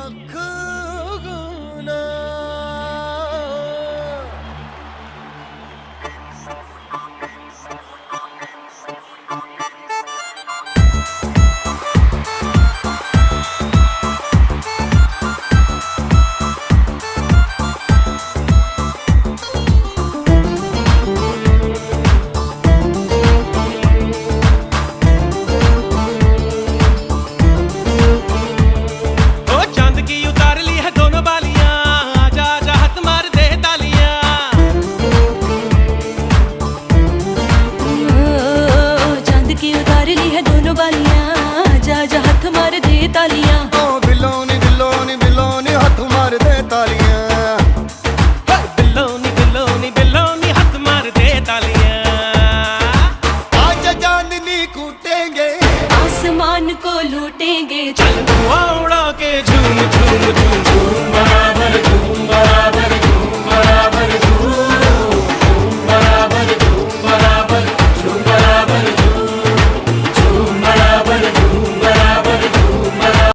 मखना। जा हाथ मार दे तालियां। ओ बिलोनी बिलोनी बिलोनी हाथ मार दे तालियां। बिलोनी बिलोनी बिलोनी हाथ मार दे तालियां। आज चांदनी कूटेंगे, आसमान को लूटेंगे। चल धुआं उड़ा के झूम झूम झूम